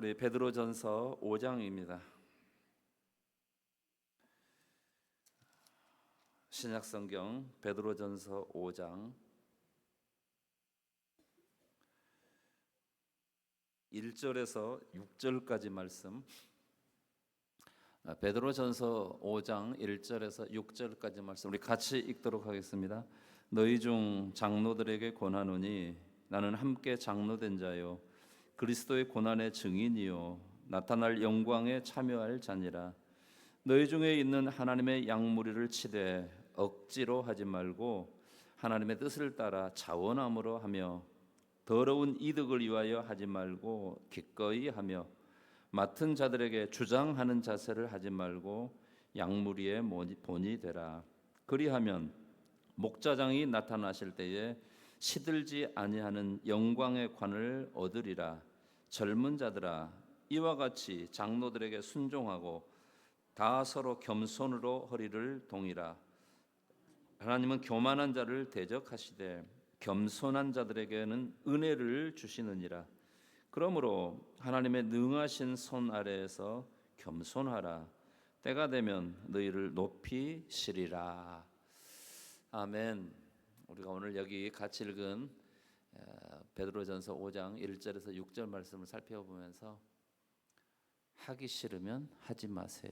우리 베드로전서 5장입니다. 신약성경 베드로전서 5장 1절에서 6절까지 말씀. 베드로전서 5장 1절에서 6절까지 말씀 우리 같이 읽도록 하겠습니다. 너희 중 장로들에게 권하노니 나는 함께 장로된 자요 그리스도의 고난의 증인이요 나타날 영광에 참여할 자니라. 너희 중에 있는 하나님의 양무리를 치되 억지로 하지 말고 하나님의 뜻을 따라 자원함으로 하며 더러운 이득을 위하여 하지 말고 기꺼이 하며 맡은 자들에게 주장하는 자세를 하지 말고 양무리의 본이 되라. 그리하면 목자장이 나타나실 때에 시들지 아니하는 영광의 관을 얻으리라. 젊은 자들아 이와 같이 장로들에게 순종하고 다 서로 겸손으로 허리를 동이라. 하나님은 교만한 자를 대적하시되 겸손한 자들에게는 은혜를 주시느니라. 그러므로 하나님의 능하신 손 아래에서 겸손하라. 때가 되면 너희를 높이시리라. 아멘. 우리가 오늘 여기 같이 읽은 베드로전서 5장 1절에서 6절 말씀을 살펴보면서 하기 싫으면 하지 마세요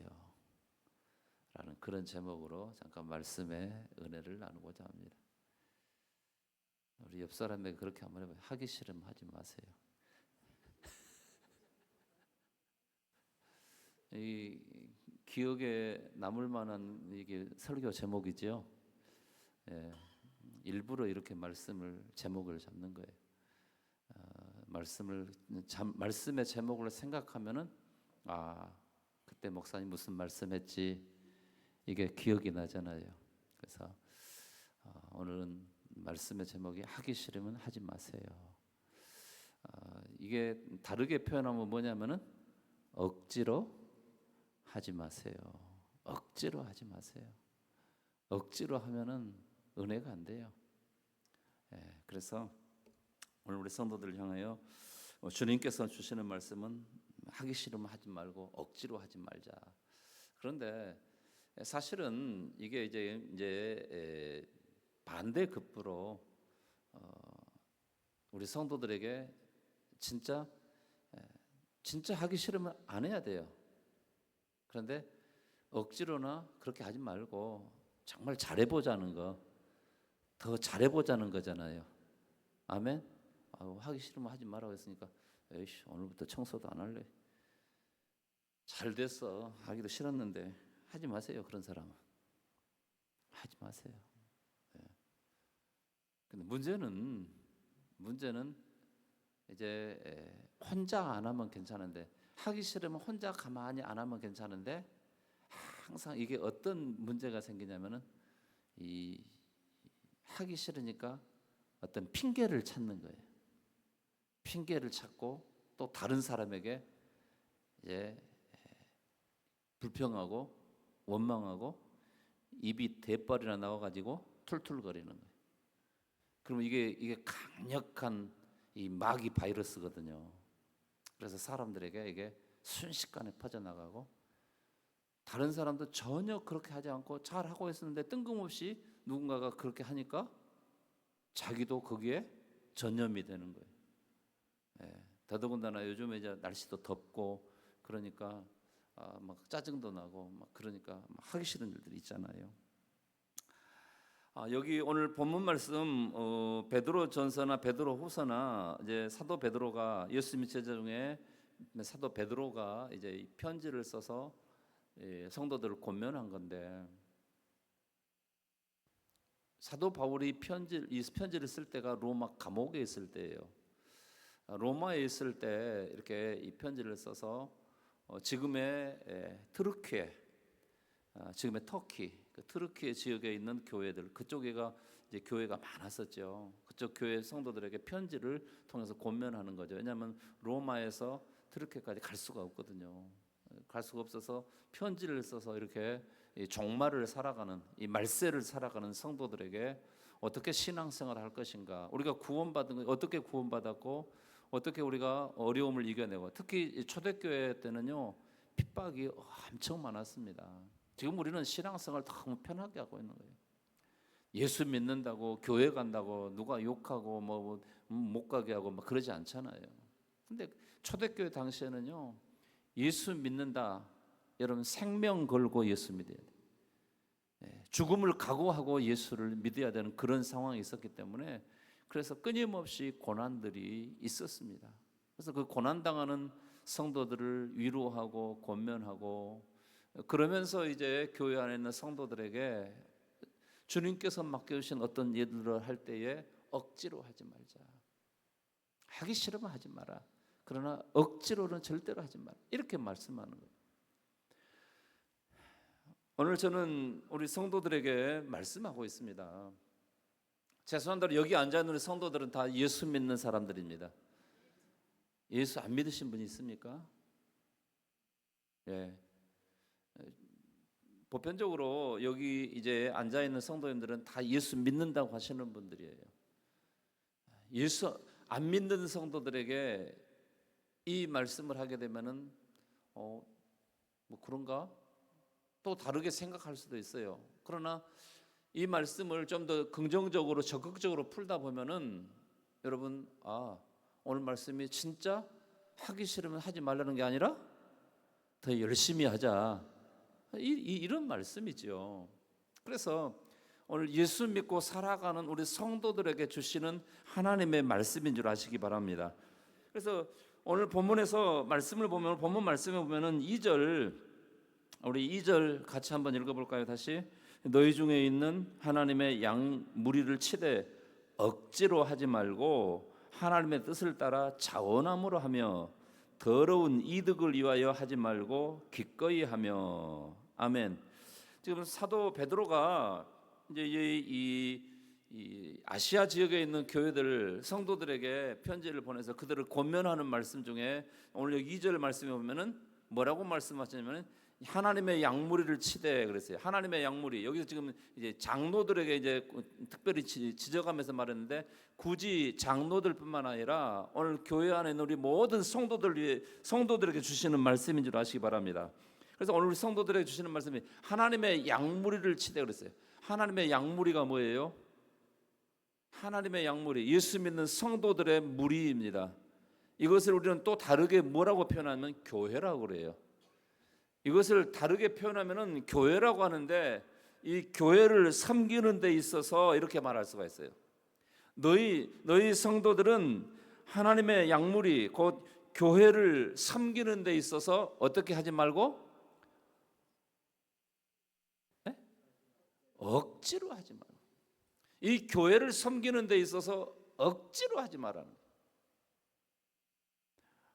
라는 그런 제목으로 잠깐 말씀의 은혜를 나누고자 합니다. 우리 옆 사람에게 그렇게 한번 해봐요. 하기 싫으면 하지 마세요. 이 기억에 남을 만한 이게 설교 제목이죠. 예, 일부러 이렇게 제목을 잡는 거예요. 말씀의 제목을 생각하면은 그때 목사님 무슨 말씀했지 이게 기억이 나잖아요. 그래서 오늘은 말씀의 제목이 하기 싫으면 하지 마세요. 이게 다르게 표현하면 뭐냐면은 억지로 하지 마세요. 억지로 하지 마세요. 억지로 하면은 은혜가 안 돼요. 그래서 오늘 우리 성도들을 향하여 주님께서 주시는 말씀은 하기 싫으면 하지 말고 억지로 하지 말자. 그런데 사실은 이게 이제 반대급부로 우리 성도들에게 진짜 하기 싫으면 안 해야 돼요. 그런데 억지로나 그렇게 하지 말고 정말 잘해보자는 거, 더 잘해보자는 거잖아요. 아멘. 하기 싫으면 하지 말라고 했으니까 에이씨 오늘부터 청소도 안 할래. 잘 됐어. 하기도 싫었는데 하지 마세요. 그런 사람은 하지 마세요. 근데 문제는 이제 혼자 안 하면 괜찮은데 하기 싫으면 혼자 가만히 안 하면 괜찮은데 항상 이게 어떤 문제가 생기냐면은 이 하기 싫으니까 어떤 핑계를 찾는 거예요. 핑계를 찾고 또 다른 사람에게 이제 불평하고 원망하고 입이 대빨이나 나와가지고 툴툴거리는 거예요. 그러면 이게 강력한 이 마귀 바이러스거든요. 그래서 사람들에게 이게 순식간에 퍼져나가고 다른 사람도 전혀 그렇게 하지 않고 잘 하고 있었는데 뜬금없이 누군가가 그렇게 하니까 자기도 거기에 전염이 되는 거예요. 더더군다나 요즘에 이제 날씨도 덥고 그러니까 막 짜증도 나고 막 그러니까 막 하기 싫은 일들이 있잖아요. 여기 오늘 본문 말씀 베드로전서나 베드로후서나 이제 사도 베드로가 예수님의 제자 중에 사도 베드로가 이제 이 편지를 써서 성도들을 권면한 건데 사도 바울이 이 편지를 쓸 때가 로마 감옥에 있을 때예요. 로마에 있을 때 이렇게 이 편지를 써서 지금의 트르키에 지금의 터키 그 트르키에 지역에 있는 교회들 그쪽에가 이제 교회가 많았었죠. 그쪽 교회 성도들에게 편지를 통해서 권면하는 거죠. 왜냐하면 로마에서 트르키까지 갈 수가 없거든요. 갈 수가 없어서 편지를 써서 이렇게 종말을 살아가는 이 말세를 살아가는 성도들에게 어떻게 신앙생활을 할 것인가, 우리가 구원받은 거 어떻게 구원받았고 어떻게 우리가 어려움을 이겨내고, 특히 초대교회 때는요 핍박이 엄청 많았습니다. 지금 우리는 신앙생활 너무 편하게 하고 있는 거예요. 예수 믿는다고 교회 간다고 누가 욕하고 뭐 못 가게 하고 막 그러지 않잖아요. 근데 초대교회 당시에는요 예수 믿는다, 여러분 생명 걸고 예수 믿어야 돼요. 죽음을 각오하고 예수를 믿어야 되는 그런 상황이 있었기 때문에, 그래서 끊임없이 고난들이 있었습니다. 그래서 그 고난당하는 성도들을 위로하고 권면하고, 그러면서 이제 교회 안에 있는 성도들에게 주님께서 맡겨주신 어떤 일들을 할 때에 억지로 하지 말자, 하기 싫으면 하지 마라, 그러나 억지로는 절대로 하지 마라, 이렇게 말씀하는 거예요. 오늘 저는 우리 성도들에게 말씀하고 있습니다. 죄송한데 여기 앉아있는 우리 성도들은 다 예수 믿는 사람들입니다. 예수 안 믿으신 분이 있습니까? 예. 보편적으로 여기 이제 앉아있는 성도님들은 다 예수 믿는다고 하시는 분들이에요. 예수 안 믿는 성도들에게 이 말씀을 하게 되면은 뭐 그런가? 또 다르게 생각할 수도 있어요. 그러나 이 말씀을 좀 더 긍정적으로 적극적으로 풀다 보면은 여러분, 오늘 말씀이 진짜 하기 싫으면 하지 말라는 게 아니라 더 열심히 하자, 이런 말씀이죠. 그래서 오늘 예수 믿고 살아가는 우리 성도들에게 주시는 하나님의 말씀인 줄 아시기 바랍니다. 그래서 오늘 본문에서 말씀을 보면, 본문 말씀에 보면은 2절, 우리 2절 같이 한번 읽어볼까요? 다시. 너희 중에 있는 하나님의 양 무리를 치되 억지로 하지 말고 하나님의 뜻을 따라 자원함으로 하며 더러운 이득을 위하여 하지 말고 기꺼이 하며. 아멘. 지금 사도 베드로가 이제 이 아시아 지역에 있는 교회들 성도들에게 편지를 보내서 그들을 권면하는 말씀 중에 오늘 여기 2절 말씀에 보면은 뭐라고 말씀하시냐면은 하나님의 양무리를 치되 그랬어요. 하나님의 양무리, 여기서 지금 이제 장로들에게 이제 특별히 지적하면서 말했는데, 굳이 장로들뿐만 아니라 오늘 교회 안에 있는 우리 모든 성도들에게 주시는 말씀인 줄 아시기 바랍니다. 그래서 오늘 우리 성도들에게 주시는 말씀이 하나님의 양무리를 치되 그랬어요. 하나님의 양무리가 뭐예요? 하나님의 양무리, 예수 믿는 성도들의 무리입니다. 이것을 우리는 또 다르게 뭐라고 표현하면 교회라고 그래요. 이것을 다르게 표현하면은 교회라고 하는데, 이 교회를 섬기는 데 있어서 이렇게 말할 수가 있어요. 너희 성도들은 하나님의 양무리, 곧 교회를 섬기는 데 있어서 어떻게 하지 말고? 네? 억지로 하지 말고. 이 교회를 섬기는 데 있어서 억지로 하지 말라는 거예요.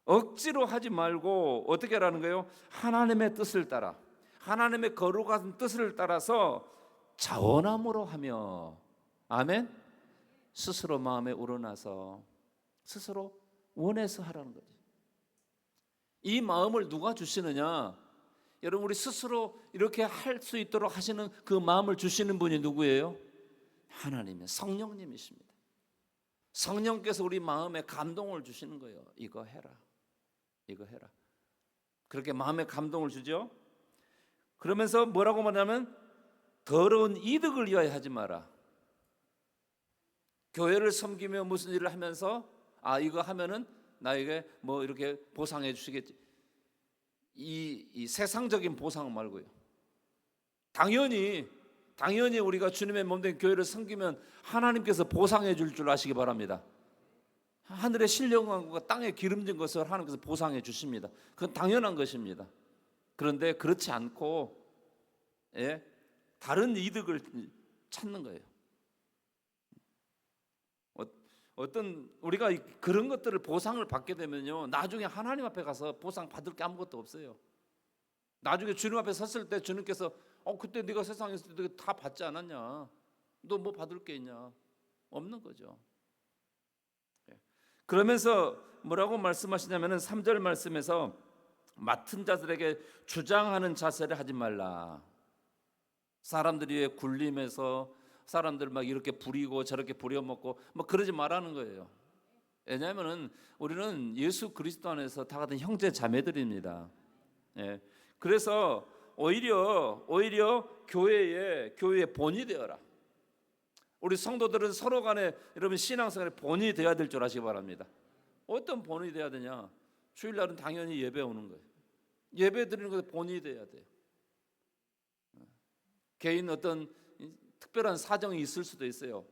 억지로 하지 말고 어떻게 하라는 거예요? 하나님의 뜻을 따라, 하나님의 거룩한 뜻을 따라서 자원함으로 하며. 아멘. 스스로 마음에 우러나서 스스로 원해서 하라는 거죠. 이 마음을 누가 주시느냐? 여러분, 우리 스스로 이렇게 할 수 있도록 하시는 그 마음을 주시는 분이 누구예요? 하나님의 성령님이십니다. 성령께서 우리 마음에 감동을 주시는 거예요. 이거 해라, 이거 해라. 그렇게 마음에 감동을 주죠. 그러면서 뭐라고 말하냐면 더러운 이득을 위하여 하지 마라. 교회를 섬기며 무슨 일을 하면서 이거 하면은 나에게 뭐 이렇게 보상해 주시겠지, 이 세상적인 보상 말고요. 당연히 우리가 주님의 몸된 교회를 섬기면 하나님께서 보상해 줄 아시기 바랍니다. 하늘의 신령한 것과 땅에 기름진 것을 하나님께서 보상해 주십니다. 그건 당연한 것입니다. 그런데 그렇지 않고 다른 이득을 찾는 거예요. 어떤 우리가 그런 것들을 보상을 받게 되면요, 나중에 하나님 앞에 가서 보상 받을 게 아무것도 없어요. 나중에 주님 앞에 섰을 때 주님께서 그때 네가 세상에 있을 때 다 받지 않았냐? 너 뭐 받을 게 있냐? 없는 거죠. 그러면서 뭐라고 말씀하시냐면은 3절 말씀에서 맡은 자들에게 주장하는 자세를 하지 말라. 사람들이 굴림해서 사람들 막 이렇게 부리고 저렇게 부려먹고 뭐 그러지 말라는 거예요. 왜냐하면은 우리는 예수 그리스도 안에서 다 같은 형제 자매들입니다. 예. 그래서 오히려 교회의 본이 되어라. 우리 성도들은 서로 간에 여러분 신앙생활의 본이 되어야 될 줄 아시기 바랍니다. 어떤 본이 되어야 되냐? 주일날은 당연히 예배 오는 거예요. 예배 드리는 것에 본이 되어야 돼요. 개인 어떤 특별한 사정이 있을 수도 있어요.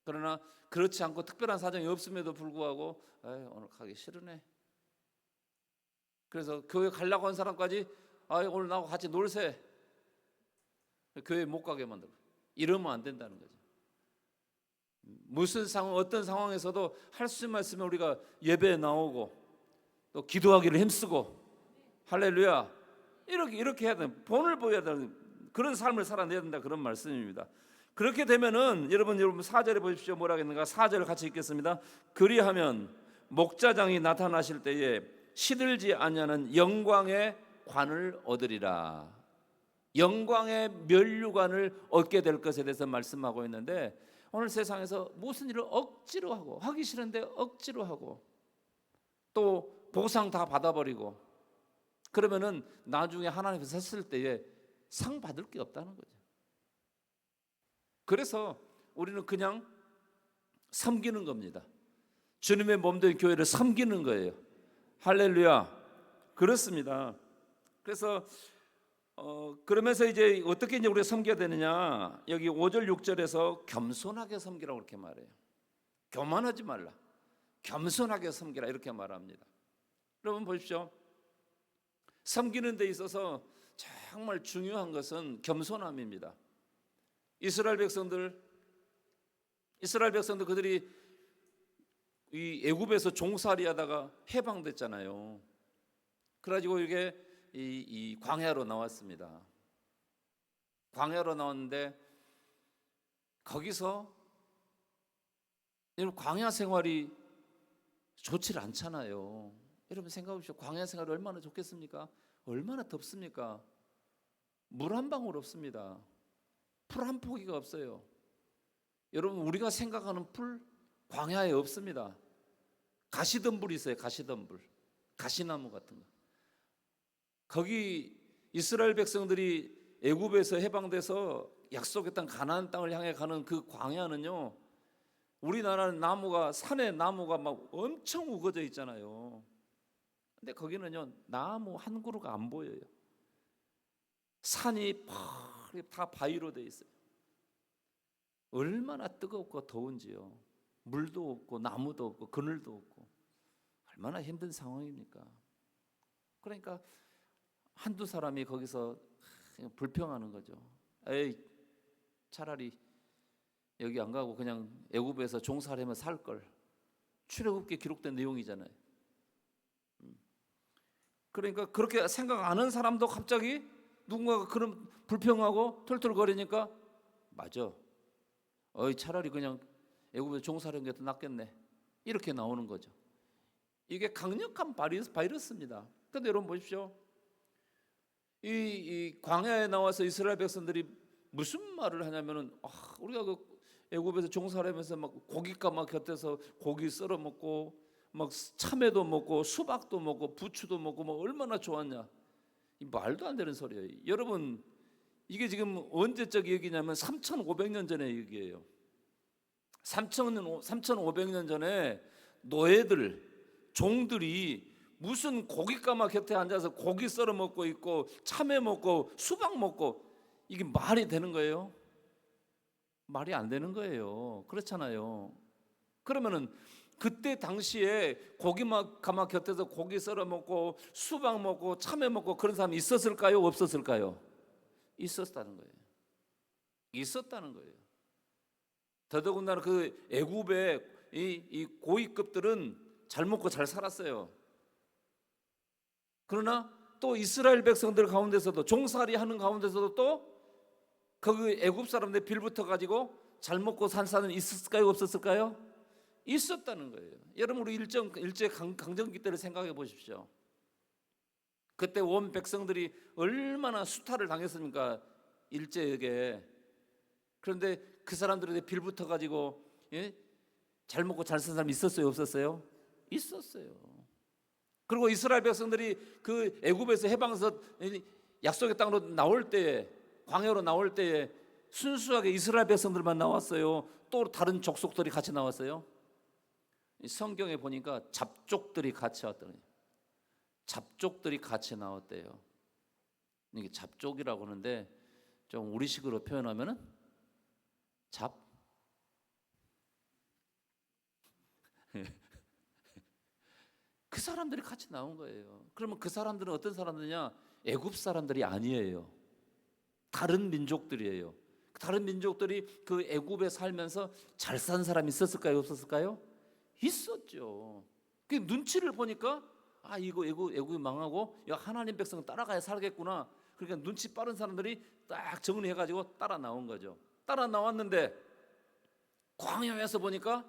그러나 그렇지 않고 특별한 사정이 없음에도 불구하고 오늘 가기 싫으네. 그래서 교회 가려고 한 사람까지 오늘 나하고 같이 놀세. 교회 못 가게 만들고. 이러면 안 된다는 거죠. 무슨 상황, 어떤 상황에서도 할 수만 있으면 우리가 예배에 나오고 또 기도하기를 힘쓰고 할렐루야 이렇게 해야 되는, 본을 보여야 되는 그런 삶을 살아내야 된다, 그런 말씀입니다. 그렇게 되면은 여러분 4절에 보십시오. 뭐라 했는가? 4절 같이 읽겠습니다. 그리하면 목자장이 나타나실 때에 시들지 아니하는 영광의 관을 얻으리라. 영광의 면류관을 얻게 될 것에 대해서 말씀하고 있는데, 오늘 세상에서 무슨 일을 억지로 하고 하기 싫은데 억지로 하고 또 보상 다 받아버리고 그러면은 나중에 하나님께서 섰을 때에 상 받을 게 없다는 거죠. 그래서 우리는 그냥 섬기는 겁니다. 주님의 몸된 교회를 섬기는 거예요. 할렐루야. 그렇습니다. 그래서 그러면서 이제 어떻게 이제 우리가 섬겨야 되느냐? 여기 5절 6절에서 겸손하게 섬기라고 그렇게 말해요. 교만하지 말라. 겸손하게 섬기라 이렇게 말합니다. 여러분 보십시오. 섬기는 데 있어서 정말 중요한 것은 겸손함입니다. 이스라엘 백성들 그들이 이 애굽에서 종살이하다가 해방됐잖아요. 그래가지고 이게 이 광야로 나왔습니다. 광야로 나왔는데 거기서 광야 생활이 좋지 않잖아요. 여러분 생각해 보십시오. 광야 생활이 얼마나 좋겠습니까? 얼마나 덥습니까? 물 한 방울 없습니다. 풀 한 포기가 없어요. 여러분 우리가 생각하는 풀 광야에 없습니다. 가시덤불이 있어요. 가시덤불, 가시나무 같은 거. 거기 이스라엘 백성들이 애굽에서 해방돼서 약속의 땅 가나안 땅을 향해 가는 그 광야는요, 우리나라는 나무가, 산에 나무가 막 엄청 우거져 있잖아요. 근데 거기는요 나무 한 그루가 안 보여요. 산이 다 바위로 돼 있어요. 얼마나 뜨겁고 더운지요. 물도 없고 나무도 없고 그늘도 없고 얼마나 힘든 상황입니까? 그러니까 한두 사람이 거기서 불평하는 거죠. 에이, 차라리 여기 안 가고 그냥 애굽에서 종살이하면 살 걸. 출애굽기에 기록된 내용이잖아요. 그러니까 그렇게 생각 안 하는 사람도 갑자기 누군가가 그런 불평하고 툴툴거리니까 맞아. 차라리 그냥 애굽에서 종살이하는 게 더 낫겠네. 이렇게 나오는 거죠. 이게 강력한 바이러스입니다. 그런데 여러분 보십시오. 이 광야에 나와서 이스라엘 백성들이 무슨 말을 하냐면은 우리가 그 애굽에서 종살이하면서 막 고깃값 막 곁에서 고기 썰어 먹고 막 참외도 먹고 수박도 먹고 부추도 먹고 뭐 얼마나 좋았냐. 이 말도 안 되는 소리예요. 여러분 이게 지금 언제적 얘기냐면 3,500년 전의 얘기예요. 3,500년 전에 노예들, 종들이 무슨 고깃가마 곁에 앉아서 고기 썰어 먹고 있고 참외 먹고 수박 먹고, 이게 말이 되는 거예요? 말이 안 되는 거예요. 그렇잖아요. 그러면은 그때 당시에 고기가마 곁에서 고기 썰어 먹고 수박 먹고 참외 먹고 그런 사람이 있었을까요? 없었을까요? 있었다는 거예요. 있었다는 거예요. 더더군다나 그 애굽의 이 고위급들은 잘 먹고 잘 살았어요. 그러나 또 이스라엘 백성들 가운데서도 종살이 하는 가운데서도 또 그 애굽 사람들 빌붙어 가지고 잘 먹고 산 사람은 있었을까요? 없었을까요? 있었다는 거예요. 여러분 우리 일제 강점기 때를 생각해 보십시오. 그때 온 백성들이 얼마나 수탈을 당했습니까? 일제에게. 그런데 그 사람들한테 빌붙어 가지고 잘 먹고 잘 산 사람 있었어요, 없었어요? 있었어요. 그리고 이스라엘 백성들이 그 애굽에서 해방에서 약속의 땅으로 나올 때에, 광야로 나올 때에 순수하게 이스라엘 백성들만 나왔어요? 또 다른 족속들이 같이 나왔어요? 성경에 보니까 잡족들이 같이 왔더니 잡족들이 같이 나왔대요. 이게 잡족이라고 하는데 좀 우리식으로 표현하면은 그 사람들이 같이 나온 거예요. 그러면 그 사람들은 어떤 사람들이냐? 애굽 사람들이 아니에요. 다른 민족들이에요. 다른 민족들이 그 애굽에 살면서 잘 산 사람이 있었을까요, 없었을까요? 있었죠. 그 눈치를 보니까 아, 이거 애굽이 망하고 하나님 백성 따라가야 살겠구나. 그러니까 눈치 빠른 사람들이 딱 정리해가지고 따라 나온 거죠. 따라 나왔는데 광야에서 보니까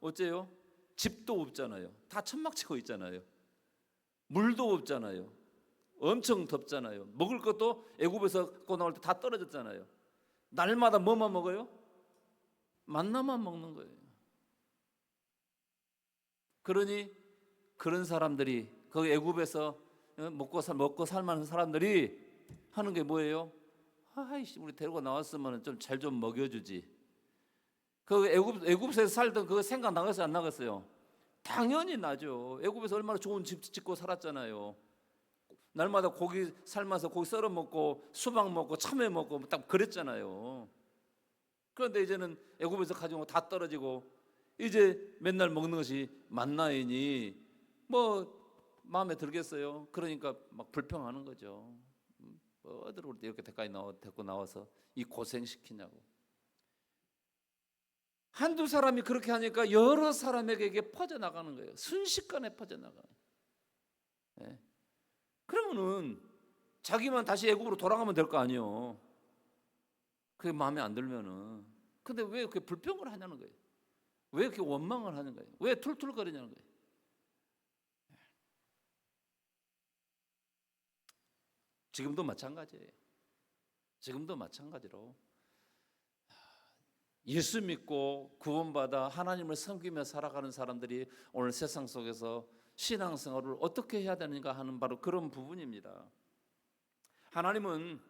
어째요? 집도 없잖아요. 다 천막 치고 있잖아요. 물도 없잖아요. 엄청 덥잖아요. 먹을 것도 애굽에서 갖고 나올 때 다 떨어졌잖아요. 날마다 뭐만 먹어요? 만나만 먹는 거예요. 그러니 그런 사람들이 그 애굽에서 먹고 살만한 사람들이 하는 게 뭐예요? 아이씨, 우리 데리고 나왔으면 좀 잘 좀 먹여주지. 그 애굽에서 살던 그거 생각 나갔어요, 안 나갔어요? 당연히 나죠. 애굽에서 얼마나 좋은 집 짓고 살았잖아요. 날마다 고기 삶아서 고기 썰어 먹고 수박 먹고 참외 먹고 딱 그랬잖아요. 그런데 이제는 애굽에서 가지고 다 떨어지고 이제 맨날 먹는 것이 만나이니 뭐 마음에 들겠어요. 그러니까 막 불평하는 거죠. 어디로 우리 이렇게 데리고 나와서 이 고생시키냐고. 한두 사람이 그렇게 하니까 여러 사람에게 이게 퍼져나가는 거예요. 순식간에 퍼져나가요. 네. 그러면은 자기만 다시 애굽으로 돌아가면 될 거 아니에요. 그게 마음에 안 들면은. 근데 왜 그렇게 불평을 하냐는 거예요. 왜 이렇게 원망을 하는 거예요. 왜 툴툴거리냐는 거예요. 지금도 마찬가지예요. 지금도 마찬가지로 예수 믿고 구원받아 하나님을 섬기며 살아가는 사람들이 오늘 세상 속에서 신앙생활을 어떻게 해야 되는가 하는 바로 그런 부분입니다. 하나님은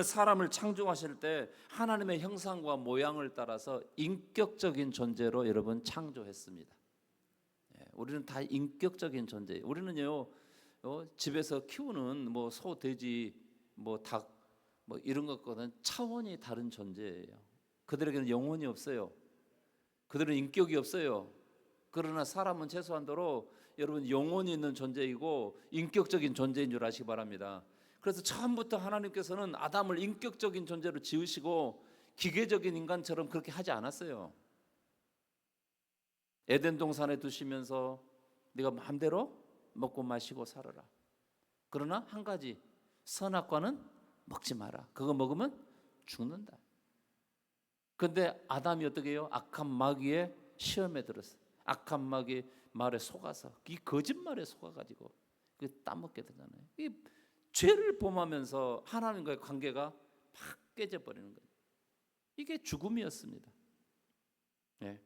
사람을 창조하실 때 하나님의 형상과 모양을 따라서 인격적인 존재로 여러분 창조했습니다. 우리는 다 인격적인 존재예요. 우리는요 집에서 키우는 뭐 소, 돼지, 뭐 닭, 뭐 이런 것과는 차원이 다른 존재예요. 그들에게는 영혼이 없어요. 그들은 인격이 없어요. 그러나 사람은 최소한도로 여러분 영혼이 있는 존재이고 인격적인 존재인 줄 아시기 바랍니다. 그래서 처음부터 하나님께서는 아담을 인격적인 존재로 지으시고 기계적인 인간처럼 그렇게 하지 않았어요. 에덴 동산에 두시면서 네가 마음대로 먹고 마시고 살아라. 그러나 한 가지, 선악과는 먹지 마라. 그거 먹으면 죽는다. 그런데 아담이 어떻게 해요? 악한 마귀의 시험에 들었어요. 악한 마귀의 말에 속아서, 이 거짓말에 속아가지고 따먹게 되잖아요. 이 죄를 범하면서 하나님과의 관계가 막 깨져버리는 거예요. 이게 죽음이었습니다. 네.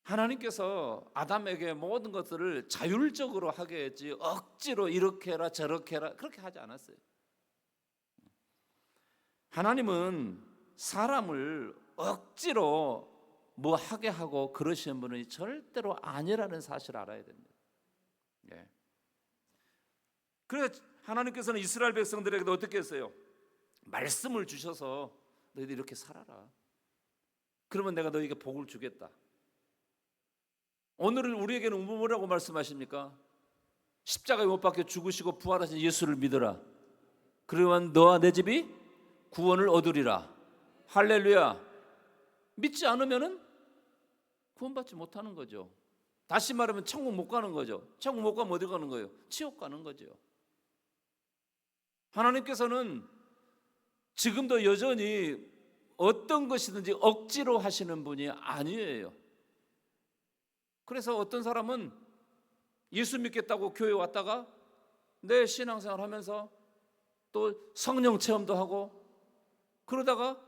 하나님께서 아담에게 모든 것들을 자율적으로 하게 했지 억지로 이렇게 해라 저렇게 해라 그렇게 하지 않았어요. 하나님은 사람을 억지로 뭐 하게 하고 그러시는 분이 절대로 아니라는 사실을 알아야 됩니다. 예. 그래서 하나님께서는 이스라엘 백성들에게도 어떻게 했어요? 말씀을 주셔서 너희들 이렇게 살아라. 그러면 내가 너희에게 복을 주겠다. 오늘은 우리에게는 뭐라고 말씀하십니까? 십자가에 못 박혀 죽으시고 부활하신 예수를 믿어라. 그러면 너와 내 집이 구원을 얻으리라. 할렐루야. 믿지 않으면은 구원받지 못하는 거죠. 다시 말하면 천국 못 가는 거죠. 천국 못 가면 어디 가는 거예요? 지옥 가는 거죠. 하나님께서는 지금도 여전히 어떤 것이든지 억지로 하시는 분이 아니에요. 그래서 어떤 사람은 예수 믿겠다고 교회 왔다가 내 신앙생활 하면서 또 성령 체험도 하고 그러다가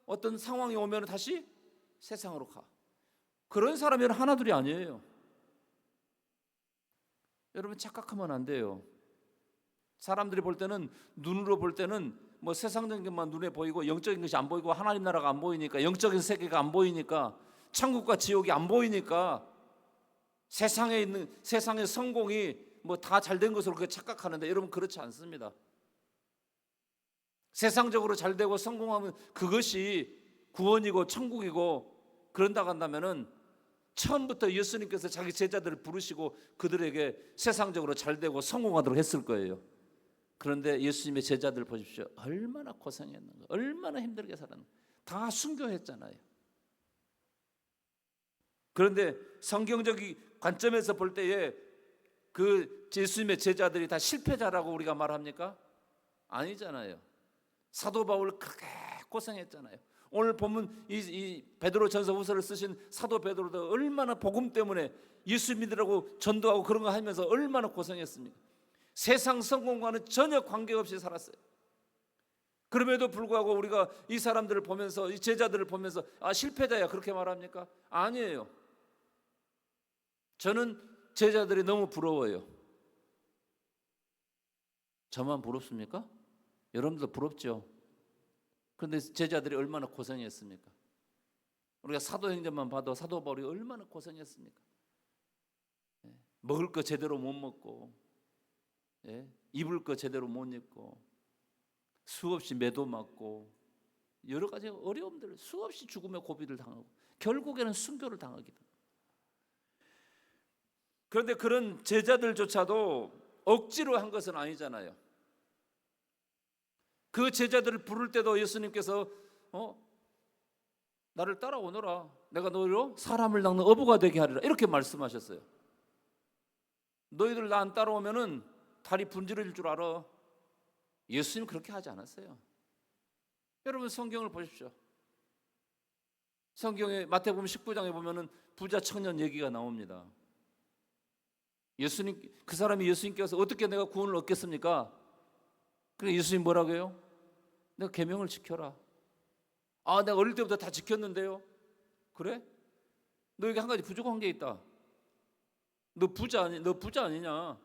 어떤 상황이 오면 다시 세상으로 가. 그런 사람이 하나둘이 아니에요. 여러분 착각하면 안 돼요. 사람들이 볼 때는, 눈으로 볼 때는 뭐 세상적인 것만 눈에 보이고 영적인 것이 안 보이고 하나님 나라가 안 보이니까, 영적인 세계가 안 보이니까, 천국과 지옥이 안 보이니까 세상에 있는, 세상의 성공이 뭐 다 잘된 것으로 그렇게 착각하는데, 여러분 그렇지 않습니다. 세상적으로 잘되고 성공하면 그것이 구원이고 천국이고 그런다고 한다면은 처음부터 예수님께서 자기 제자들을 부르시고 그들에게 세상적으로 잘되고 성공하도록 했을 거예요. 그런데 예수님의 제자들 보십시오. 얼마나 고생했는가, 얼마나 힘들게 살았는가. 다 순교했잖아요. 그런데 성경적인 관점에서 볼 때에 그 예수님의 제자들이 다 실패자라고 우리가 말합니까? 아니잖아요. 사도 바울 그렇게 고생했잖아요. 오늘 보면 이 베드로 전서 후서를 쓰신 사도 베드로도 얼마나 복음 때문에 예수 믿으라고 전도하고 그런 거 하면서 얼마나 고생했습니까? 세상 성공과는 전혀 관계없이 살았어요. 그럼에도 불구하고 우리가 이 사람들을 보면서, 이 제자들을 보면서 아 실패자야 그렇게 말합니까? 아니에요. 저는 제자들이 너무 부러워요. 저만 부럽습니까? 여러분도 부럽죠. 그런데 제자들이 얼마나 고생했습니까? 우리가 사도행전만 봐도 사도 바울이 얼마나 고생했습니까? 먹을 거 제대로 못 먹고, 입을 거 제대로 못 입고, 수없이 매도 맞고, 여러 가지 어려움들, 수없이 죽음의 고비를 당하고 결국에는 순교를 당하기도. 그런데 그런 제자들조차도 억지로 한 것은 아니잖아요. 그 제자들을 부를 때도 예수님께서 나를 따라오너라, 내가 너희로 사람을 낚는 어부가 되게 하리라, 이렇게 말씀하셨어요. 너희들 나 안 따라오면은 다리 분질일 줄 알아. 예수님 그렇게 하지 않았어요. 여러분 성경을 보십시오. 성경에 마태복음 19장에 보면은 부자 청년 얘기가 나옵니다. 예수님, 그 사람이 예수님께서 어떻게 내가 구원을 얻겠습니까? 그래 예수님 뭐라고 해요? 내가 계명을 지켜라. 아 내가 어릴 때부터 다 지켰는데요. 그래? 너에게 한 가지 부족한 게 있다. 너 부자 아니냐?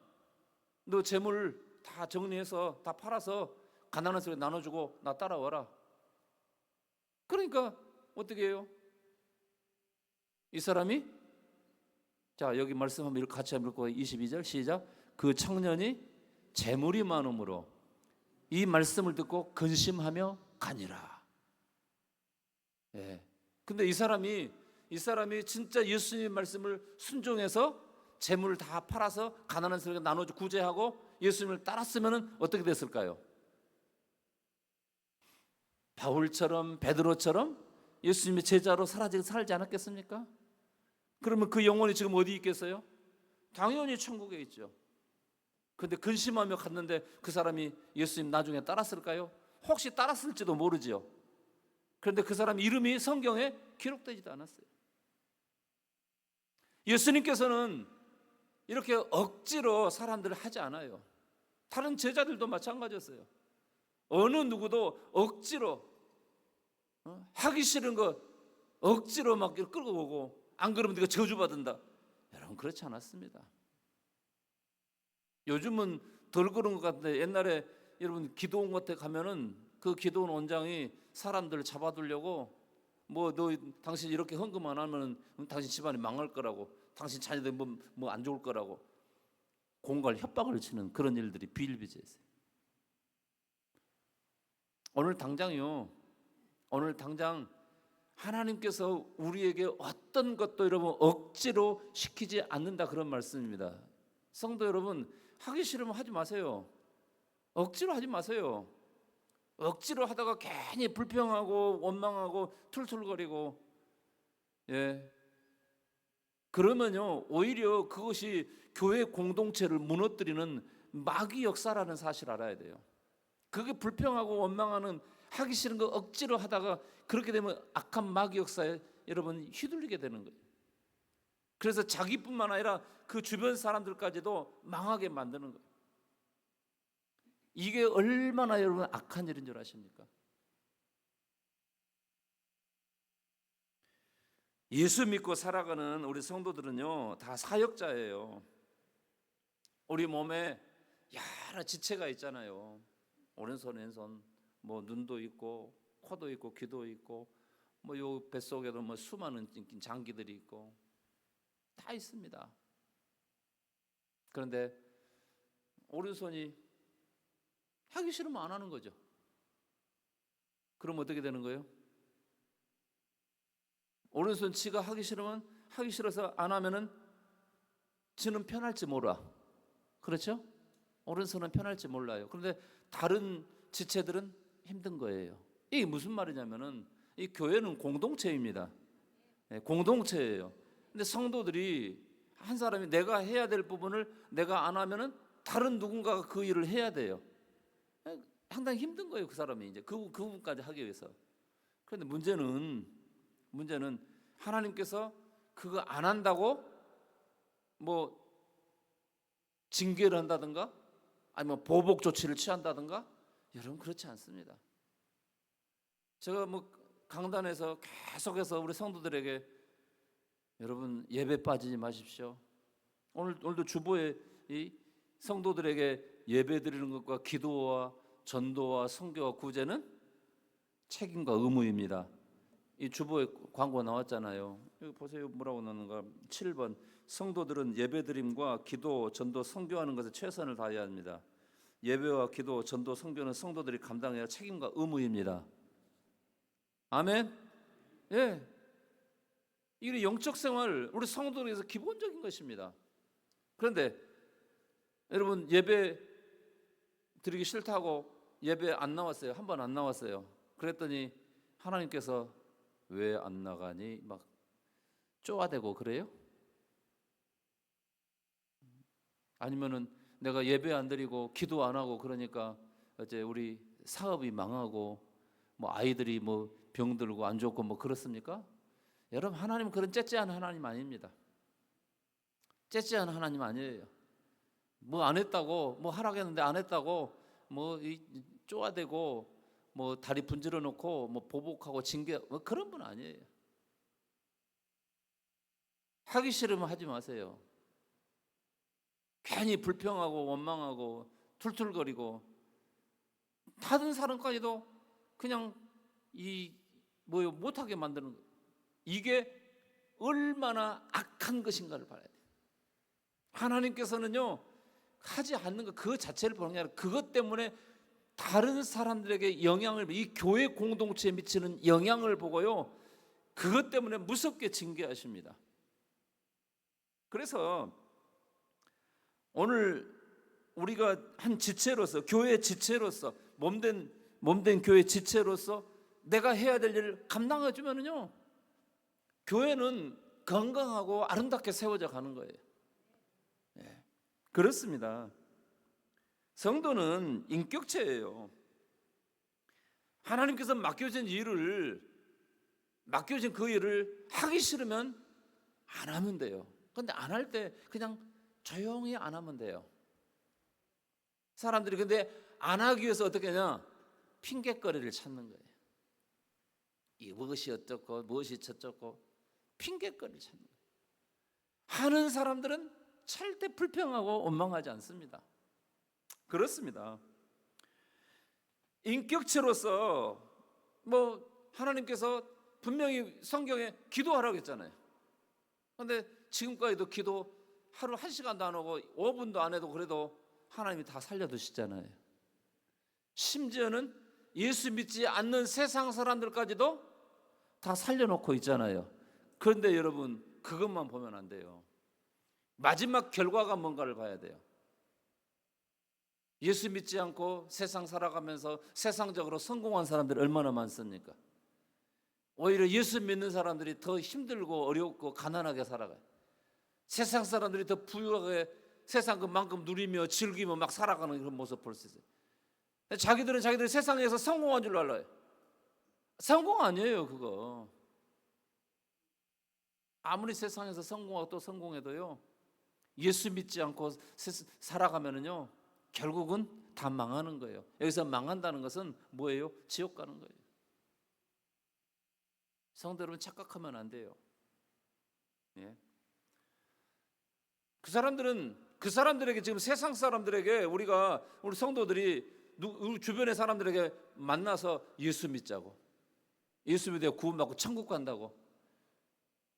너 재물 다 정리해서 다 팔아서 가난한 사람에 나눠주고 나 따라와라. 그러니까 어떻게 해요? 이 사람이, 자 여기 말씀 한번 이렇게 같이 한번 읽고 22절 시작. 그 청년이 재물이 많음으로 이 말씀을 듣고 근심하며 가니라. 근데 이 사람이 진짜 예수님 말씀을 순종해서 재물을 다 팔아서 가난한 사람에게 나눠주 구제하고 예수님을 따랐으면 어떻게 됐을까요? 바울처럼 베드로처럼 예수님의 제자로 살지 않았겠습니까? 그러면 그 영혼이 지금 어디 있겠어요? 당연히 천국에 있죠. 그런데 근심하며 갔는데 그 사람이 예수님 나중에 따랐을까요? 혹시 따랐을지도 모르죠. 그런데 그 사람 이름이 성경에 기록되지도 않았어요. 예수님께서는 이렇게 억지로 사람들을 하지 않아요. 다른 제자들도 마찬가지였어요. 어느 누구도 억지로 하기 싫은 거 억지로 막 끌고 오고, 안 그러면 네가 저주받는다. 여러분 그렇지 않았습니다. 요즘은 덜 그런 것 같은데 옛날에 여러분 기도원 같은 데 가면은 그 기도원 원장이 사람들을 잡아두려고 뭐 너 당신 이렇게 헌금 안 하면 당신 집안이 망할 거라고, 당신 자녀들 뭐 안 좋을 거라고 공갈 협박을 치는 그런 일들이 비일비재했어요. 오늘 당장 하나님께서 우리에게 어떤 것도 여러분 억지로 시키지 않는다, 그런 말씀입니다. 성도 여러분, 하기 싫으면 하지 마세요. 억지로 하지 마세요. 억지로 하다가 괜히 불평하고 원망하고 툴툴거리고, 그러면요 오히려 그것이 교회 공동체를 무너뜨리는 마귀 역사라는 사실을 알아야 돼요. 그게 불평하고 원망하는, 하기 싫은 거 억지로 하다가 그렇게 되면 악한 마귀 역사에 여러분 휘둘리게 되는 거예요. 그래서 자기뿐만 아니라 그 주변 사람들까지도 망하게 만드는 거예요. 이게 얼마나 여러분 악한 일인 줄 아십니까? 예수 믿고 살아가는 우리 성도들은요, 다 사역자예요. 우리 몸에 여러 지체가 있잖아요. 오른손, 왼손, 뭐 눈도 있고, 코도 있고, 귀도 있고, 뭐 요 뱃속에도 뭐 수많은 장기들이 있고, 다 있습니다. 그런데 오른손이 하기 싫으면 안 하는 거죠. 그럼 어떻게 되는 거예요? 오른손 지가 하기 싫으면, 하기 싫어서 안 하면은 지는 편할지 몰라. 그렇죠? 오른손은 편할지 몰라요. 그런데 다른 지체들은 힘든 거예요. 이게 무슨 말이냐면은 이 교회는 공동체입니다. 네, 공동체예요. 근데 성도들이 한 사람이 내가 해야 될 부분을 내가 안 하면은 다른 누군가가 그 일을 해야 돼요. 상당히 힘든 거예요, 그 사람이 이제 그 부분까지 하기 위해서. 그런데 문제는 하나님께서 그거 안 한다고 뭐 징계를 한다든가 아니면 보복 조치를 취한다든가, 여러분 그렇지 않습니다. 제가 뭐 강단에서 계속해서 우리 성도들에게 여러분 예배 빠지지 마십시오. 오늘도 주보에 이 성도들에게 예배 드리는 것과 기도와 전도와 선교와 구제는 책임과 의무입니다. 이 주보에 광고 나왔잖아요. 여기 보세요. 뭐라고 나오는가? 7번. 성도들은 예배드림과 기도, 전도, 선교하는 것에 최선을 다해야 합니다. 예배와 기도, 전도, 선교는 성도들이 감당해야 할 책임과 의무입니다. 아멘. 예. 이게 영적 생활, 우리 성도들에서 기본적인 것입니다. 그런데 여러분 예배 드리기 싫다고 예배 안 나왔어요. 한 번 안 나왔어요. 그랬더니 하나님께서 왜 안 나가니 막 쪼아대고 그래요? 아니면은 내가 예배 안 드리고 기도 안 하고 그러니까 이제 우리 사업이 망하고 뭐 아이들이 뭐 병들고 안 좋고 뭐 그렇습니까? 여러분 하나님은 그런 째째한 하나님 아닙니다. 째째한 하나님 아니에요. 뭐 안 했다고 뭐 하라겠는데 안 했다고 뭐 쪼아대고 뭐 다리 분질러 놓고 뭐 보복하고 징계 뭐 그런 분 아니에요. 하기 싫으면 하지 마세요. 괜히 불평하고 원망하고 툴툴거리고 다른 사람까지도 그냥 못하게 만드는 거. 이게 얼마나 악한 것인가를 봐야 돼요. 하나님께서는요 하지 않는 것 그 자체를 보는 게 아니라 그것 때문에 다른 사람들에게 영향을, 이 교회 공동체에 미치는 영향을 보고요 그것 때문에 무섭게 징계하십니다. 그래서 오늘 우리가 한 지체로서, 교회 지체로서, 몸된 교회 지체로서 내가 해야 될 일을 감당해 주면은요 교회는 건강하고 아름답게 세워져 가는 거예요. 네, 그렇습니다. 성도는 인격체예요. 하나님께서 맡겨진 그 일을 하기 싫으면 안 하면 돼요. 그런데 안 할 때 그냥 조용히 안 하면 돼요. 사람들이 근데 안 하기 위해서 어떻게 하냐? 핑계거리를 찾는 거예요. 이것이 어떻고 무엇이 저쩌고 핑계거리를 찾는 거예요. 하는 사람들은 절대 불평하고 원망하지 않습니다. 그렇습니다. 인격체로서 뭐 하나님께서 분명히 성경에 기도하라고 했잖아요. 그런데 지금까지도 기도 하루 1시간도 안 하고 5분도 안 해도 그래도 하나님이 다 살려두시잖아요. 심지어는 예수 믿지 않는 세상 사람들까지도 다 살려놓고 있잖아요. 그런데 여러분 그것만 보면 안 돼요. 마지막 결과가 뭔가를 봐야 돼요. 예수 믿지 않고 세상 살아가면서 세상적으로 성공한 사람들이 얼마나 많습니까? 오히려 예수 믿는 사람들이 더 힘들고 어렵고 가난하게 살아가요. 세상 사람들이 더 부유하게 세상 그만큼 누리며 즐기며 막 살아가는 그런 모습 볼 수 있어요. 자기들은 세상에서 성공한 줄 알아요. 성공 아니에요 그거. 아무리 세상에서 성공하고 또 성공해도요 예수 믿지 않고 살아가면은요 결국은 다 망하는 거예요. 여기서 망한다는 것은 뭐예요? 지옥 가는 거예요. 성도 여러분 착각하면 안 돼요. 예. 그 사람들에게 지금 세상 사람들에게 우리 성도들이 우리 주변의 사람들에게 만나서 예수 믿자고, 예수 믿어 구원받고 천국 간다고.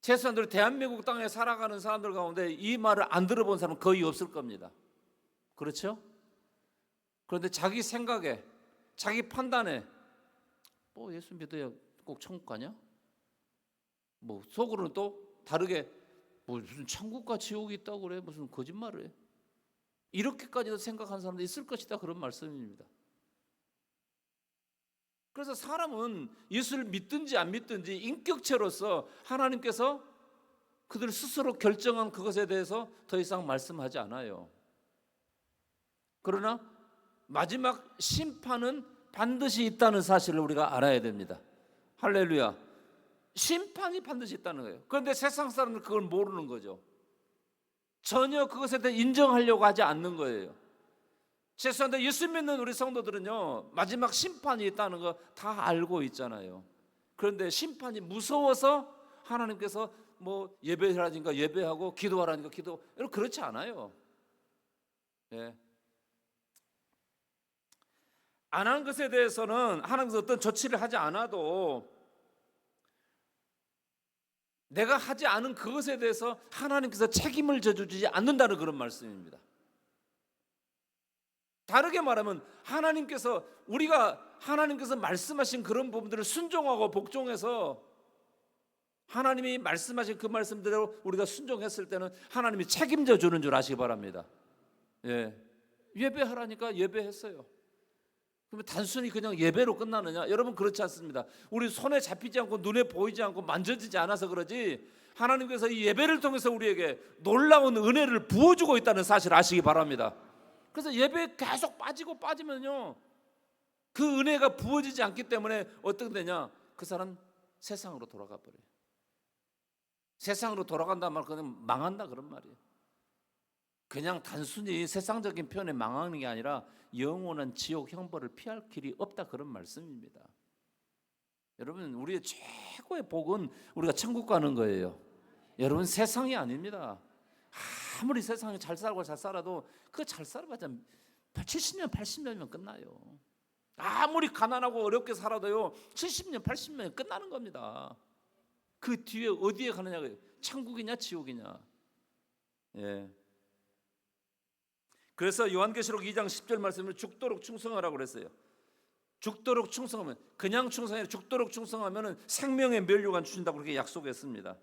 최소한으로 대한민국 땅에 살아가는 사람들 가운데 이 말을 안 들어본 사람은 거의 없을 겁니다. 그렇죠? 그런데 자기 생각에, 자기 판단에 뭐 예수 믿어야 꼭 천국 가냐? 뭐 속으로는 또 다르게 뭐 무슨 천국과 지옥이 있다고 그래? 무슨 거짓말을 해? 이렇게까지도 생각하는 사람도 있을 것이다, 그런 말씀입니다. 그래서 사람은 예수를 믿든지 안 믿든지 인격체로서 하나님께서 그들 스스로 결정한 그것에 대해서 더 이상 말씀하지 않아요. 그러나 마지막 심판은 반드시 있다는 사실을 우리가 알아야 됩니다. 할렐루야. 심판이 반드시 있다는 거예요. 그런데 세상 사람들은 그걸 모르는 거죠. 전혀 그것에 대해 인정하려고 하지 않는 거예요. 죄송한데 예수 믿는 우리 성도들은요, 마지막 심판이 있다는 거 다 알고 있잖아요. 그런데 심판이 무서워서 하나님께서 뭐 예배하라니까 예배하고 기도하라니까 기도, 그렇지 않아요. 예. 안 한 것에 대해서는 하나님께서 어떤 조치를 하지 않아도 내가 하지 않은 그것에 대해서 하나님께서 책임을 져주지 않는다는 그런 말씀입니다. 다르게 말하면 하나님께서 말씀하신 그런 부분들을 순종하고 복종해서 하나님이 말씀하신 그 말씀대로 우리가 순종했을 때는 하나님이 책임져 주는 줄 아시기 바랍니다. 예. 예배하라니까 예배했어요. 그러면 단순히 그냥 예배로 끝나느냐? 여러분, 그렇지 않습니다. 우리 손에 잡히지 않고 눈에 보이지 않고 만져지지 않아서 그러지 하나님께서 이 예배를 통해서 우리에게 놀라운 은혜를 부어주고 있다는 사실을 아시기 바랍니다. 그래서 예배에 계속 빠지면요, 그 은혜가 부어지지 않기 때문에 어떻게 되냐? 그 사람 세상으로 돌아가 버려요. 세상으로 돌아간다는 말 그냥 망한다 그런 말이에요. 그냥 단순히 세상적인 표현에 망하는 게 아니라 영원한 지옥 형벌을 피할 길이 없다 그런 말씀입니다. 여러분, 우리의 최고의 복은 우리가 천국 가는 거예요. 여러분, 세상이 아닙니다. 아무리 세상에 잘 살고 잘 살아도 그 잘 살아봤자 70년 80년이면 끝나요. 아무리 가난하고 어렵게 살아도요 70년 80년이면 끝나는 겁니다. 그 뒤에 어디에 가느냐고요. 천국이냐 지옥이냐. 예. 그래서 요한계시록 2장 10절 말씀을 죽도록 충성하라고 그랬어요. 죽도록 충성하면, 그냥 충성이 아니라 죽도록 충성하면 생명의 면류관 주신다고 그렇게 약속했습니다.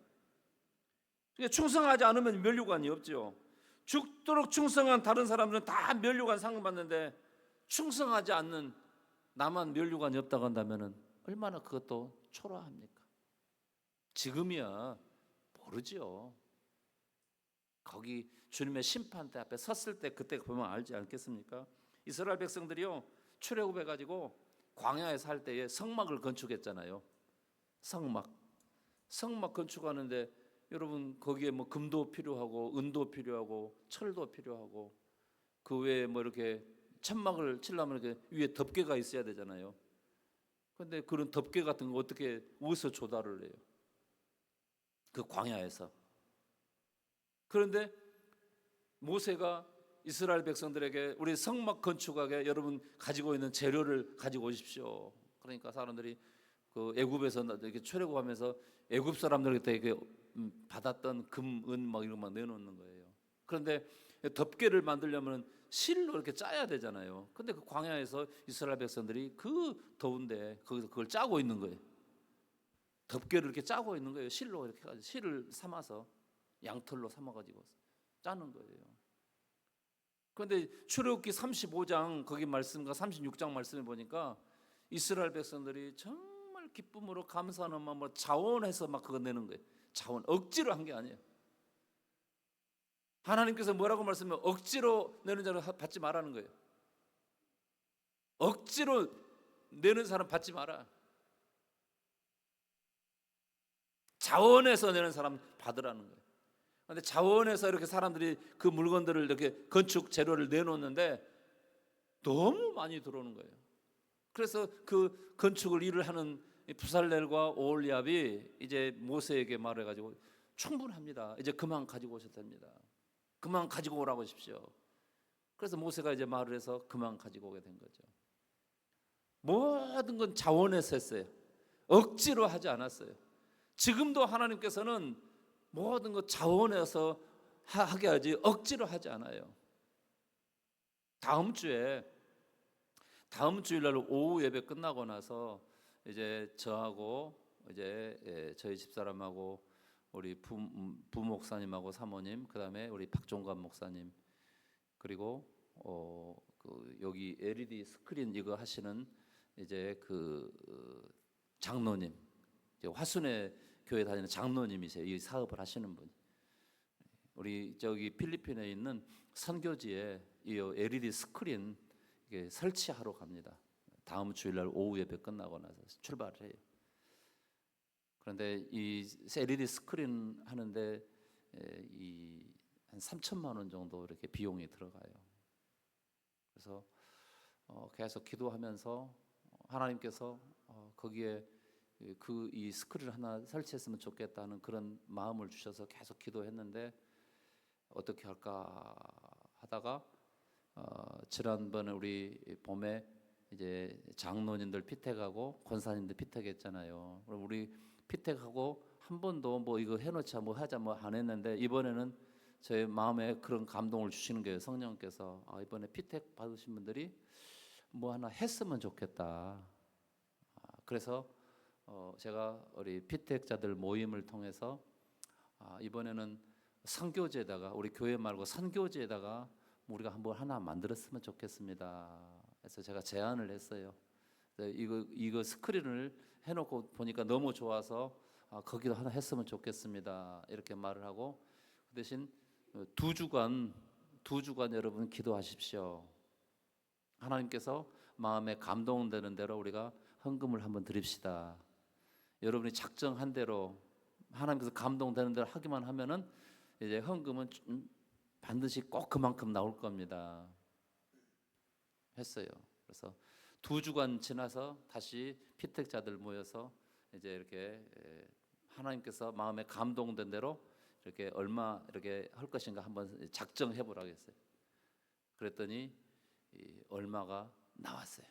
충성하지 않으면 면류관이 없죠. 죽도록 충성한 다른 사람들은 다 면류관 상을 받는데 충성하지 않는 나만 면류관이 없다고 한다면 얼마나 그것도 초라합니까? 지금이야 모르죠. 거기 주님의 심판대 앞에 섰을 때 그때 보면 알지 않겠습니까? 이스라엘 백성들이요 출애굽해가지고 광야에 살 때에 성막을 건축했잖아요. 성막 건축하는데 여러분, 거기에 뭐 금도 필요하고 은도 필요하고 철도 필요하고 그 외에 뭐 이렇게 천막을 치려면 이렇게 위에 덮개가 있어야 되잖아요. 그런데 그런 덮개 같은 거 어떻게 어디서 조달을 해요? 그 광야에서. 그런데 모세가 이스라엘 백성들에게 우리 성막 건축하게 여러분 가지고 있는 재료를 가지고 오십시오. 그러니까 사람들이 그 애굽에서 이렇게 출애굽하면서 애굽 사람들한테 이렇게 받았던 금, 은 막 이런 거 내놓는 거예요. 그런데 덮개를 만들려면 실로 이렇게 짜야 되잖아요. 근데 그 광야에서 이스라엘 백성들이 그 더운데 거기서 그걸 짜고 있는 거예요. 덮개를 이렇게 짜고 있는 거예요. 실로 이렇게 가지고 실을 삼아서 양털로 삼아가지고 짜는 거예요. 그런데 출애굽기 35장 거기 말씀과 36장 말씀에 보니까 이스라엘 백성들이 정말 기쁨으로 감사하는 마음으로 자원해서 막 그거 내는 거예요. 자원, 억지로 한 게 아니에요. 하나님께서 뭐라고 말씀하면 억지로 내는 자는 받지 말라는 거예요. 억지로 내는 사람 받지 마라. 자원해서 내는 사람 받으라는 거예요. 그런데 자원해서 이렇게 사람들이 그 물건들을 이렇게 건축 재료를 내놓는데 너무 많이 들어오는 거예요. 그래서 그 건축을 일을 하는 부살렐과 오홀리압이 이제 모세에게 말해가지고 충분합니다. 이제 그만 가지고 오셔도 됩니다. 그만 가지고 오라고 하십시오. 그래서 모세가 이제 말을 해서 그만 가지고 오게 된 거죠. 모든 건 자원해서 했어요. 억지로 하지 않았어요. 지금도 하나님께서는 모든 것 자원해서 하게 하지 억지로 하지 않아요. 다음 주일날 오후 예배 끝나고 나서 이제 저하고 이제 저희 집사람하고 우리 부목사님하고 사모님, 그다음에 우리 박종관 목사님, 그리고 여기 LED 스크린 이거 하시는 이제 장로님, 이제 화순회 교회 다니는 장로님이세요. 이 사업을 하시는 분. 우리 저기 필리핀에 있는 선교지에 이 LED 스크린 이게 설치하러 갑니다. 다음 주일날 오후 예배 끝나고 나서 출발을 해요. 그런데 이 LED 스크린 하는데 한 3천만 원 정도 이렇게 비용이 들어가요. 그래서 계속 기도하면서 하나님께서 거기에 이 스크린을 하나 설치했으면 좋겠다는 그런 마음을 주셔서 계속 기도했는데 어떻게 할까 하다가 지난번에 우리 봄에 이제 장로님들 피택하고 권사님들 피택했잖아요. 우리 피택하고 한 번도 뭐 이거 해놓자 뭐 하자 뭐 안 했는데 이번에는 제 마음에 그런 감동을 주시는 거예요. 성령께서 이번에 피택 받으신 분들이 뭐 하나 했으면 좋겠다. 그래서 제가 우리 피택자들 모임을 통해서 이번에는 선교제에다가 우리 교회 말고 선교제에다가 우리가 한번 하나 만들었으면 좋겠습니다. 그래서 제가 제안을 했어요. 이거 스크린을 해놓고 보니까 너무 좋아서 거기도 하나 했으면 좋겠습니다. 이렇게 말을 하고 그 대신 두 주간 여러분 기도하십시오. 하나님께서 마음에 감동되는 대로 우리가 헌금을 한번 드립시다. 여러분이 작정한 대로 하나님께서 감동되는 대로 하기만 하면은 이제 헌금은 반드시 꼭 그만큼 나올 겁니다. 했어요. 그래서 2주간 지나서 다시 피택자들 모여서 이제 이렇게 하나님께서 마음에 감동된 대로 이렇게 얼마 이렇게 할 것인가 한번 작정해 보라고 했어요. 그랬더니 얼마가 나왔어요.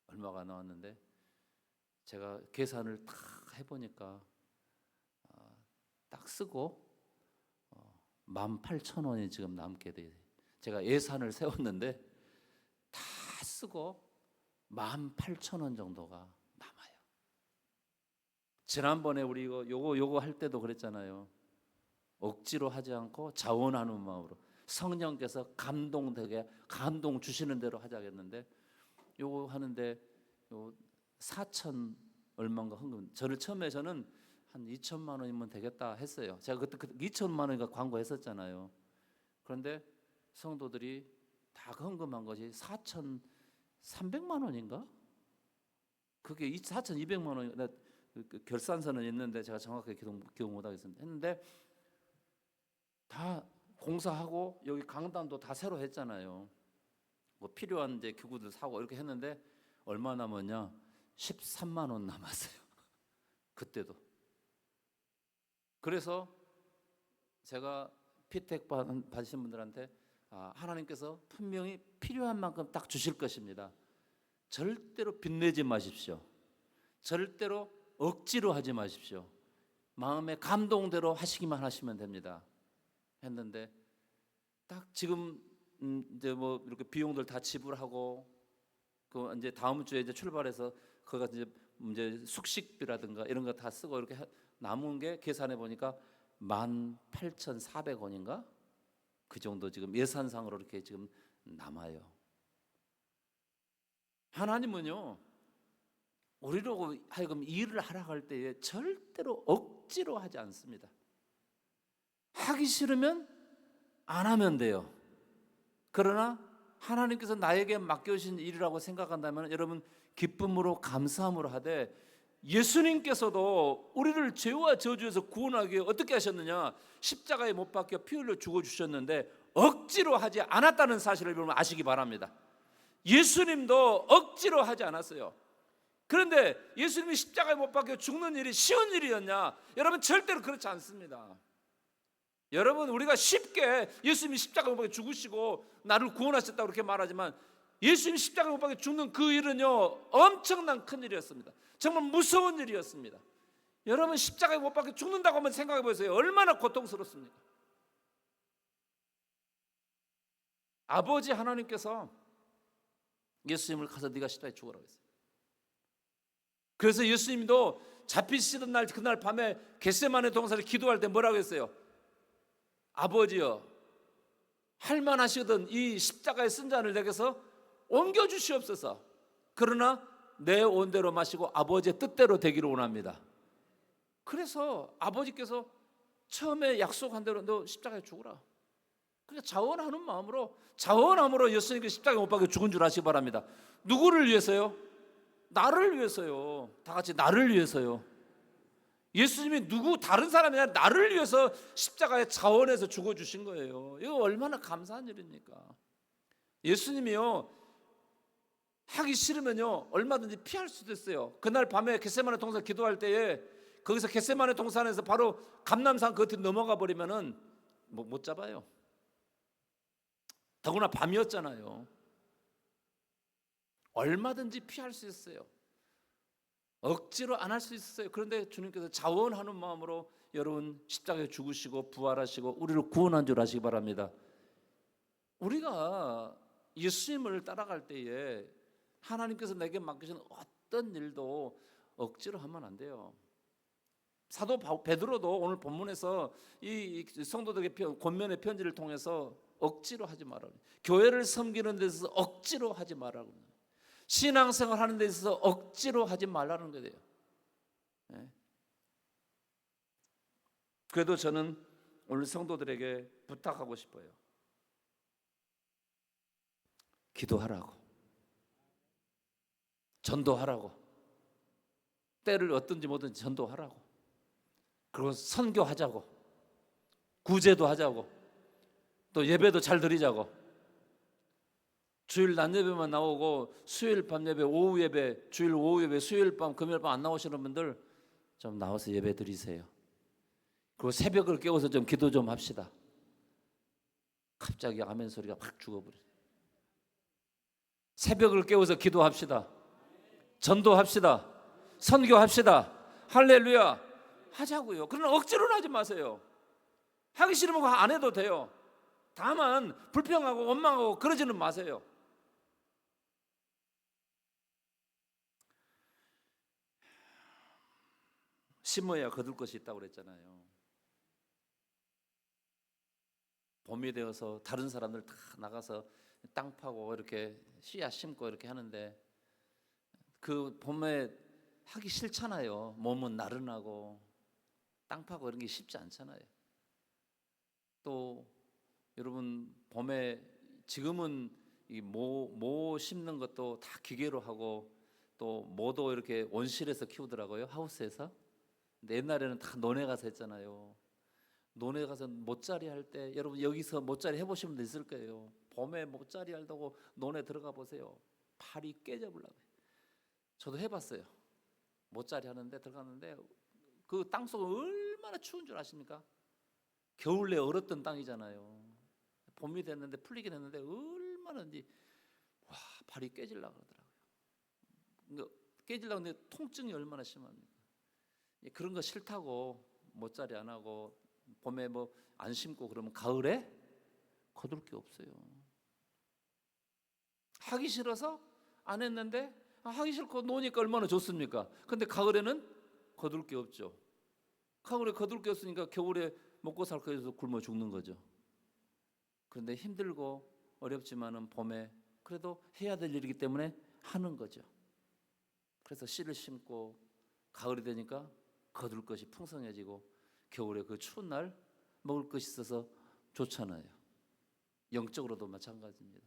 얼마가 나왔는데 제가 계산을 다 해보니까 딱 쓰고 18,000원이 지금 남게 돼요. 제가 예산을 세웠는데 다 쓰고 18,000원 정도가 남아요. 지난번에 우리 요거 할 때도 그랬잖아요. 억지로 하지 않고 자원하는 마음으로 성령께서 감동 주시는 대로 하자겠는데 요거 하는데 4천 얼마인가 헌금. 저는 한 2천만 원이면 되겠다 했어요. 제가 그때 2천만 원인가 광고했었잖아요. 그런데 성도들이 다 헌금한 것이 4,300만 원인가? 그게 4,200만 원. 결산서는 있는데 제가 정확하게 기억 못 하겠습니다. 했는데 다 공사하고 여기 강단도 다 새로 했잖아요. 뭐 필요한 이제 기구들 사고 이렇게 했는데 얼마 남았냐? 13만 원 남았어요. 그때도. 그래서 제가 피택 받으신 분들한테 하나님께서 분명히 필요한 만큼 딱 주실 것입니다. 절대로 빚내지 마십시오. 절대로 억지로 하지 마십시오. 마음의 감동대로 하시기만 하시면 됩니다. 했는데 딱 지금 이제 뭐 이렇게 비용들 다 지불하고 그 이제 다음 주에 이제 출발해서 그가 이제 숙식비라든가 이런 거 다 쓰고 이렇게 남은 게 계산해 보니까 18,400원인가 그 정도 지금 예산상으로 이렇게 지금 남아요. 하나님은요 우리로 하여금 일을 하라 할 때에 절대로 억지로 하지 않습니다. 하기 싫으면 안 하면 돼요. 그러나 하나님께서 나에게 맡겨주신 일이라고 생각한다면 여러분 기쁨으로 감사함으로 하되 예수님께서도 우리를 죄와 저주에서 구원하기 위해 어떻게 하셨느냐? 십자가에 못 박혀 피 흘려 죽어주셨는데 억지로 하지 않았다는 사실을 여러분 아시기 바랍니다. 예수님도 억지로 하지 않았어요. 그런데 예수님이 십자가에 못 박혀 죽는 일이 쉬운 일이었냐? 여러분 절대로 그렇지 않습니다. 여러분 우리가 쉽게 예수님이 십자가에 못 박혀 죽으시고 나를 구원하셨다고 그렇게 말하지만 예수님이 십자가에 못 박혀 죽는 그 일은요 엄청난 큰 일이었습니다. 정말 무서운 일이었습니다. 여러분 십자가에 못 박혀 죽는다고 한번 생각해 보세요. 얼마나 고통스럽습니까? 아버지 하나님께서 예수님을 가서 네가 십자가에 죽으라고 했어요. 그래서 예수님도 잡히시던 날 그날 밤에 겟세마네 동산에서 기도할 때 뭐라고 했어요? 아버지여 할만하시거든 이 십자가에 쓴 잔을 내게서 옮겨주시옵소서. 그러나 내 온대로 마시고 아버지의 뜻대로 되기를 원합니다. 그래서 아버지께서 처음에 약속한 대로 너 십자가에 죽으라. 그러니까 자원함으로 예수님께 십자가에 못 박혀 죽은 줄 아시기 바랍니다. 누구를 위해서요? 나를 위해서요. 다 같이 나를 위해서요. 예수님이 다른 사람이 아니라 나를 위해서 십자가에 자원해서 죽어주신 거예요. 이거 얼마나 감사한 일입니까? 예수님이요 하기 싫으면요 얼마든지 피할 수도 있어요. 그날 밤에 겟세마네 동산 기도할 때에 거기서 겟세마네 동산에서 바로 감람산 그 끝에 넘어가 버리면은 못 잡아요. 더구나 밤이었잖아요. 얼마든지 피할 수 있어요. 억지로 안 할 수 있어요. 그런데 주님께서 자원하는 마음으로 여러분 십자가에 죽으시고 부활하시고 우리를 구원한 줄 아시기 바랍니다. 우리가 예수님을 따라갈 때에 하나님께서 내게 맡기신 어떤 일도 억지로 하면 안 돼요. 사도 베드로도 오늘 본문에서 이 성도들에게 권면의 편지를 통해서 억지로 하지 말라고, 교회를 섬기는 데 있어서 억지로 하지 말라고, 신앙생활 하는 데 있어서 억지로 하지 말라는 거예요. 네. 그래도 저는 오늘 성도들에게 부탁하고 싶어요. 기도하라고, 전도하라고, 때를 어떤지 뭐든지 전도하라고, 그리고 선교하자고, 구제도 하자고, 또 예배도 잘 드리자고. 주일 낮 예배만 나오고 수요일 밤 예배, 오후 예배, 주일 오후 예배, 수요일 밤, 금요일 밤 안 나오시는 분들 좀 나와서 예배 드리세요. 그리고 새벽을 깨워서 좀 기도 좀 합시다. 갑자기 아멘 소리가 확 죽어버려요. 새벽을 깨워서 기도합시다. 전도합시다. 선교합시다. 할렐루야 하자고요. 그러나 억지로는 하지 마세요. 하기 싫으면 안 해도 돼요. 다만 불평하고 원망하고 그러지는 마세요. 심어야 거둘 것이 있다고 그랬잖아요. 봄이 되어서 다른 사람들 다 나가서 땅 파고 이렇게 씨앗 심고 이렇게 하는데 그 봄에 하기 싫잖아요. 몸은 나른하고 땅 파고 이런 게 쉽지 않잖아요. 또 여러분 봄에 지금은 이 모 심는 것도 다 기계로 하고 또 모도 이렇게 온실에서 키우더라고요. 하우스에서. 근데 옛날에는 다 논에 가서 했잖아요. 논에 가서 모짜리 할 때 여러분 여기서 모짜리 해보신 분들 있을 거예요. 봄에 모짜리 한다고 논에 들어가 보세요. 팔이 깨져버려요. 저도 해봤어요. 모짜리 하는데 들어갔는데 그 땅속은 얼마나 추운 줄 아십니까? 겨울 내 얼었던 땅이잖아요. 봄이 됐는데 풀리긴 했는데 얼마나 이제 와 발이 깨질라 그러더라고요. 그러니까 깨질라 근데 통증이 얼마나 심합니까? 그런 거 싫다고 모짜리 안 하고 봄에 뭐 안 심고 그러면 가을에 거둘 게 없어요. 하기 싫어서 안 했는데 하기 싫고 노니까 얼마나 좋습니까? 근데 가을에는 거둘 게 없죠. 가을에 거둘 게 없으니까 겨울에 먹고 살 거에서 굶어 죽는 거죠. 그런데 힘들고 어렵지만은 봄에 그래도 해야 될 일이기 때문에 하는 거죠. 그래서 씨를 심고 가을이 되니까 거둘 것이 풍성해지고 겨울에 그 추운 날 먹을 것이 있어서 좋잖아요. 영적으로도 마찬가지입니다.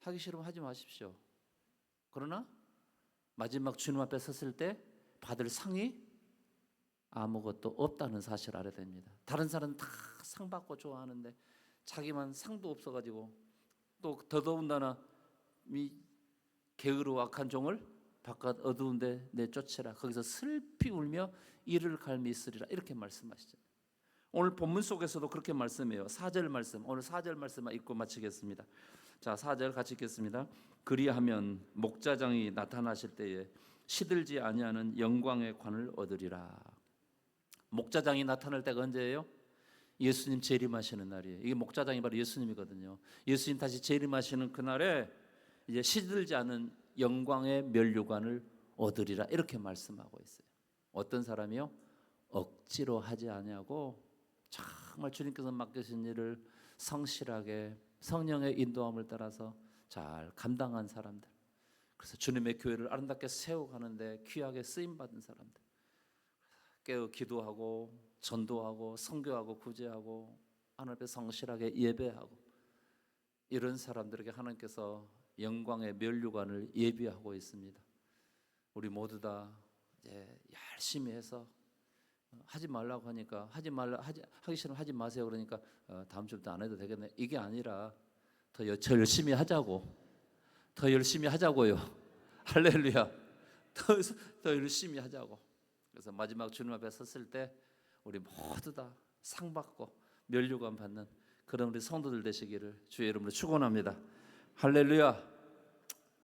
하기 싫으면 하지 마십시오. 그러나 마지막 주님 앞에 섰을 때 받을 상이 아무것도 없다는 사실을 알아야 됩니다. 다른 사람은 다 상 받고 좋아하는데 자기만 상도 없어가지고 또 더더군다나 이 게으르고 악한 종을 바깥 어두운데 내쫓으라. 거기서 슬피 울며 이를 갈미 있으리라. 이렇게 말씀하시죠. 오늘 본문 속에서도 그렇게 말씀해요. 4절 말씀, 오늘 4절 말씀만 읽고 마치겠습니다. 자, 4절 같이 읽겠습니다. 그리하면 목자장이 나타나실 때에 시들지 아니하는 영광의 관을 얻으리라. 목자장이 나타날 때가 언제예요? 예수님 재림하시는 날이에요. 이게 목자장이 바로 예수님이거든요. 예수님 다시 재림하시는 그날에 이제 시들지 않은 영광의 면류관을 얻으리라. 이렇게 말씀하고 있어요. 어떤 사람이요? 억지로 하지 아니하고 정말 주님께서 맡기신 일을 성실하게 성령의 인도함을 따라서 잘 감당한 사람들. 그래서 주님의 교회를 아름답게 세워가는데 귀하게 쓰임받은 사람들. 깨어 기도하고 전도하고 선교하고 구제하고 하나님 앞에 성실하게 예배하고 이런 사람들에게 하나님께서 영광의 면류관을 예비하고 있습니다. 우리 모두 다 이제 열심히 해서 하지 말라고 하니까 하기 싫으면 하지 마세요. 그러니까 다음 주부터 안 해도 되겠네. 이게 아니라 더 열심히 하자고. 더 열심히 하자고요. 할렐루야. 더 열심히 하자고. 그래서 마지막 주님 앞에 섰을 때 우리 모두 다 상 받고 면류관 받는 그런 우리 성도들 되시기를 주의 이름으로 축원합니다. 할렐루야.